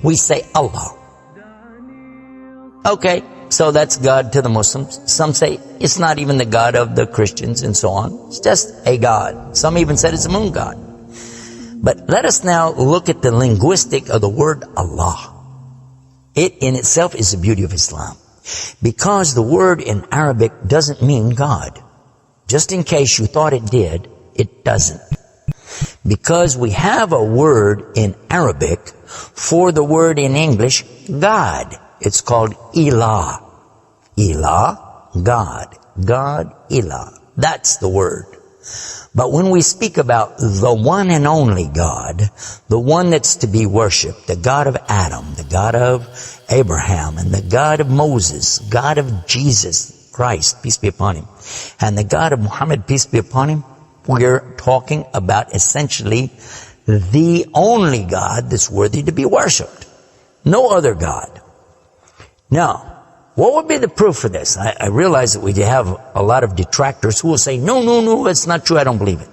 we say Allah. Okay, so that's God to the Muslims. Some say it's not even the God of the Christians and so on. It's just a God. Some even said it's a moon god. But let us now look at the linguistic of the word Allah. It in itself is the beauty of Islam. Because the word in Arabic doesn't mean God. Just in case you thought it did, it doesn't. Because we have a word in Arabic for the word in English, God. It's called Eloh. Eloh, God. God, Eloh. That's the word. But when we speak about the one and only God, the one that's to be worshipped, the God of Adam, the God of Abraham, and the God of Moses, God of Jesus Christ, peace be upon him, and the God of Muhammad, peace be upon him, we're talking about essentially the only God that's worthy to be worshipped. No other God. Now, what would be the proof for this? I realize that we have a lot of detractors who will say, no, it's not true, I don't believe it.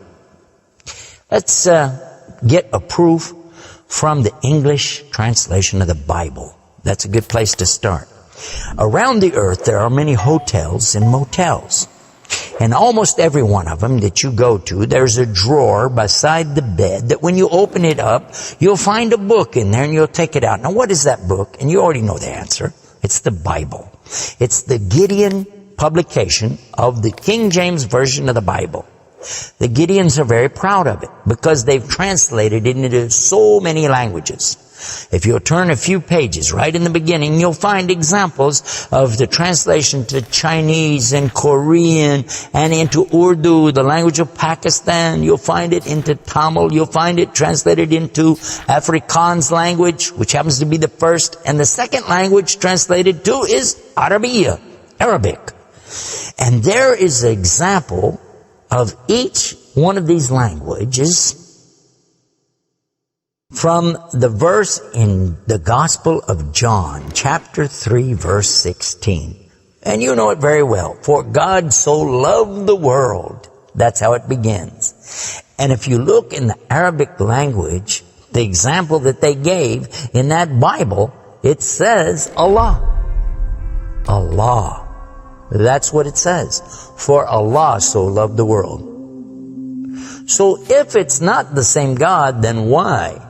Let's get a proof from the English translation of the Bible. That's a good place to start. Around the earth, there are many hotels and motels. And almost every one of them that you go to, there's a drawer beside the bed that when you open it up, you'll find a book in there and you'll take it out. Now, what is that book? And you already know the answer. It's the Bible. It's the Gideon publication of the King James Version of the Bible. The Gideons are very proud of it because they've translated it into so many languages. If you'll turn a few pages right in the beginning, you'll find examples of the translation to Chinese and Korean and into Urdu, the language of Pakistan. You'll find it into Tamil. You'll find it translated into Afrikaans language, which happens to be the first. And the second language translated to is Arabic. And there is an example of each one of these languages from the verse in the Gospel of John, chapter 3, verse 16. And you know it very well. For God so loved the world. That's how it begins. And if you look in the Arabic language, the example that they gave in that Bible, it says Allah. Allah. That's what it says. For Allah so loved the world. So if it's not the same God, then why?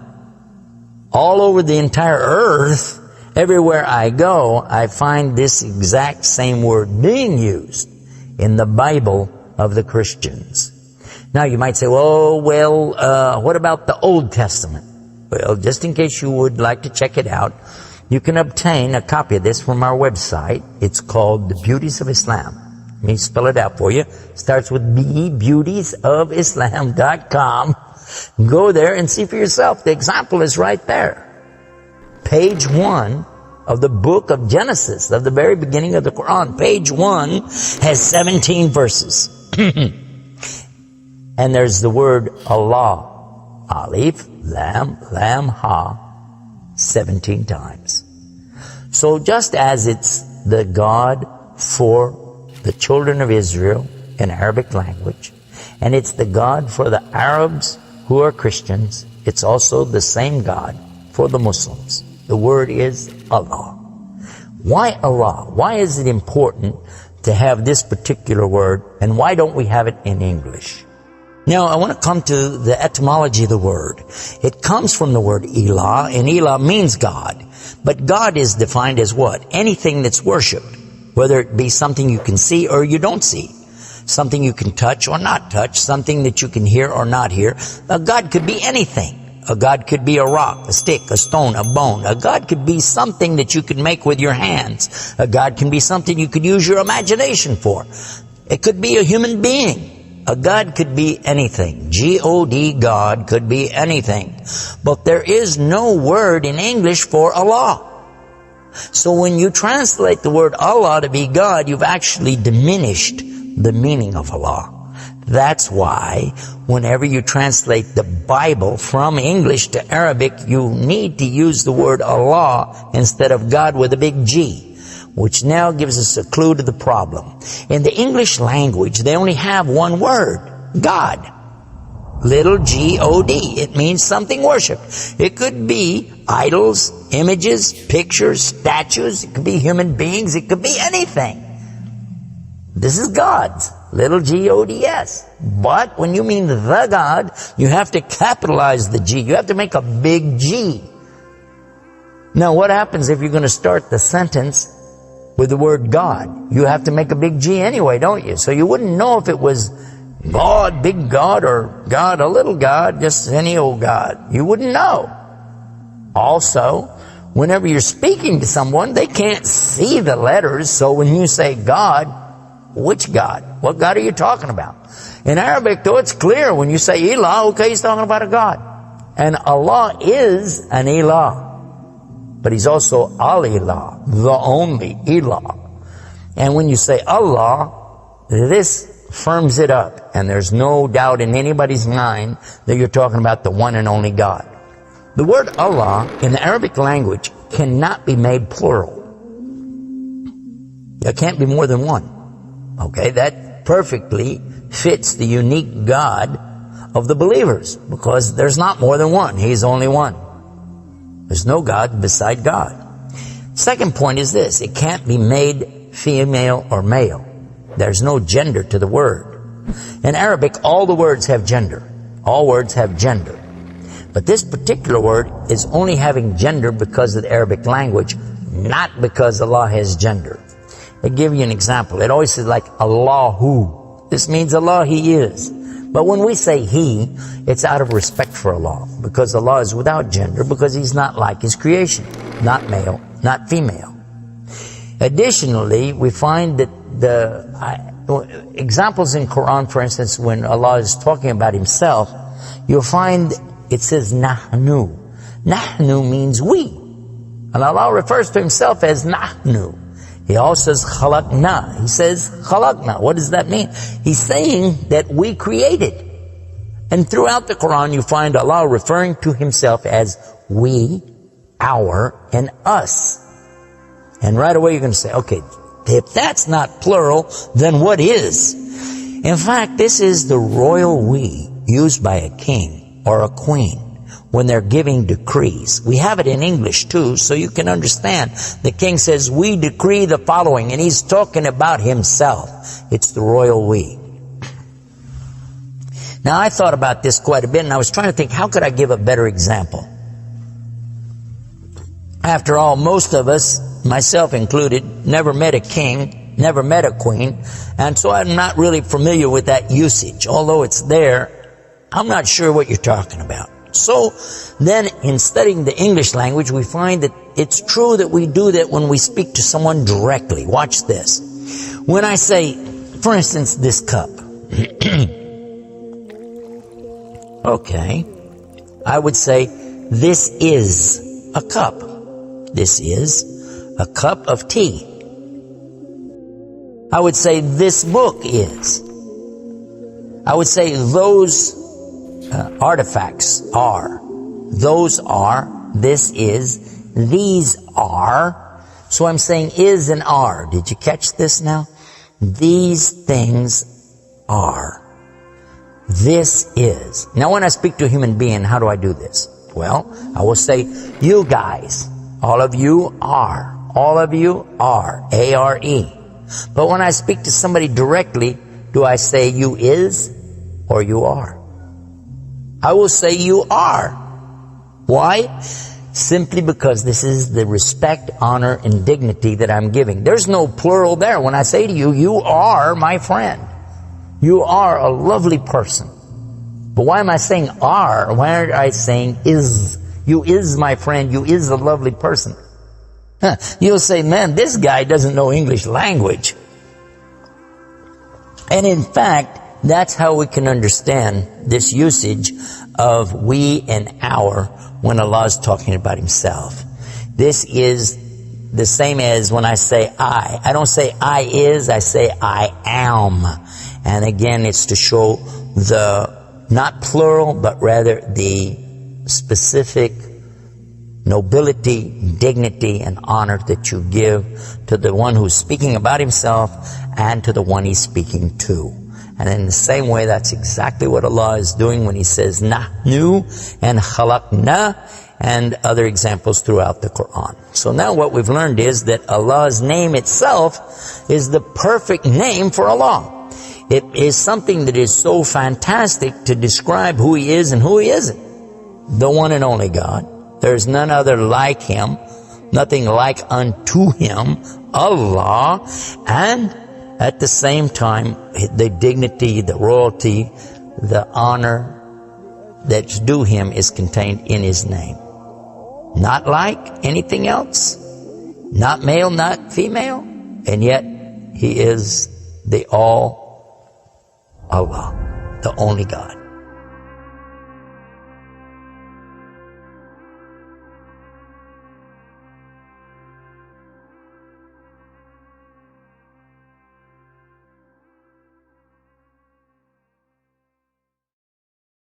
All over the entire earth, everywhere I go, I find this exact same word being used in the Bible of the Christians. Now you might say, what about the Old Testament? Well, just in case you would like to check it out, you can obtain a copy of this from our website. It's called The Beauties of Islam. Let me spell it out for you. It starts with B, beautiesofislam.com. Go there and see for yourself. The example is right there. Page 1 of the book of Genesis, of the very beginning of the Quran. Page 1 has 17 verses. And there's the word Allah. Alif, Lam, Ha, 17 times. So just as it's the God for the children of Israel in Arabic language, and it's the God for the Arabs who are Christians, it's also the same God for the Muslims. The word is Allah. Why Allah? Why is it important to have this particular word, and why don't we have it in English? Now, I want to come to the etymology of the word. It comes from the word Elah, and Elah means God. But God is defined as what? Anything that's worshipped, whether it be something you can see or you don't see. Something you can touch or not touch, something that you can hear or not hear. A God could be anything. A God could be a rock, a stick, a stone, a bone. A God could be something that you could make with your hands. A God can be something you could use your imagination for. It could be a human being. A God could be anything. G-O-D, God could be anything. But there is no word in English for Allah. So when you translate the word Allah to be God, you've actually diminished the meaning of Allah. That's why whenever you translate the Bible from English to Arabic, you need to use the word Allah instead of God with a big G, which now gives us a clue to the problem. In the English language, they only have one word, God. little G-O-D. It means something worshipped. It could be idols, images, pictures, statues. It could be human beings. It could be anything. This is God's. Little G-O-D-S. But when you mean the God, you have to capitalize the G. You have to make a big G. Now, what happens if you're going to start the sentence with the word God? You have to make a big G anyway, don't you? So you wouldn't know if it was God, big God, or God, a little God, just any old God. You wouldn't know. Also, whenever you're speaking to someone, they can't see the letters. So when you say God, which God? What God are you talking about? In Arabic, though, it's clear. When you say Eloh, okay, he's talking about a God. And Allah is an Eloh. But he's also Al-Ilah, the only Eloh. And when you say Allah, this firms it up. And there's no doubt in anybody's mind that you're talking about the one and only God. The word Allah in the Arabic language cannot be made plural. There can't be more than one. Okay, that perfectly fits the unique God of the believers, because there's not more than one. He's only one. There's no God beside God. Second point is this. It can't be made female or male. There's no gender to the word. In Arabic, all the words have gender. All words have gender. But this particular word is only having gender because of the Arabic language, not because Allah has gender. I'll give you an example. It always says like Allahu. This means Allah, He is. But when we say He, it's out of respect for Allah, because Allah is without gender, because He's not like His creation. Not male, not female. Additionally, we find that the examples in Quran, for instance, when Allah is talking about Himself, you'll find it says Nahnu. Nahnu means we. And Allah refers to Himself as Nahnu. He also says khalaqna. He says khalaqna. What does that mean? He's saying that we created. And throughout the Quran you find Allah referring to Himself as we, our, and us. And right away you're going to say, okay, if that's not plural, then what is? In fact, this is the royal we used by a king or a queen when they're giving decrees. We have it in English too, so you can understand. The king says, we decree the following, and he's talking about himself. It's the royal we. Now, I thought about this quite a bit, and I was trying to think, how could I give a better example? After all, most of us, myself included, never met a king, never met a queen, and so I'm not really familiar with that usage. Although it's there, I'm not sure what you're talking about. So then in studying the English language, we find that it's true that we do that when we speak to someone directly. Watch this. When I say, for instance, this cup. Okay. I would say, this is a cup. This is a cup of tea. I would say, this book is. I would say, those artifacts are. Those are. This is. These are. So I'm saying is and are. Did you catch this now? These things are. This is. Now when I speak to a human being, how do I do this? Well, I will say, you guys. All of you are. All of you are. A-R-E. But when I speak to somebody directly, do I say you is or you are? I will say you are. Why? Simply because this is the respect, honor, and dignity that I'm giving. There's no plural there. When I say to you, you are my friend. You are a lovely person. But why am I saying are? Why aren't I saying is? You is my friend. You is a lovely person. You'll say, man, this guy doesn't know English language. And in fact, that's how we can understand this usage of we and our when Allah is talking about Himself. This is the same as when I say I. I don't say I is, I say I am. And again, it's to show the, not plural, but rather the specific nobility, dignity, and honor that you give to the one who's speaking about himself and to the one he's speaking to. And in the same way, that's exactly what Allah is doing when He says nahnu and khalaqna and other examples throughout the Quran. So now what we've learned is that Allah's name itself is the perfect name for Allah. It is something that is so fantastic to describe who He is and who He isn't. The one and only God. There is none other like Him, nothing like unto Him, Allah, and at the same time, the dignity, the royalty, the honor that's due Him is contained in His name. Not like anything else, not male, not female, and yet He is the all Allah, the only God.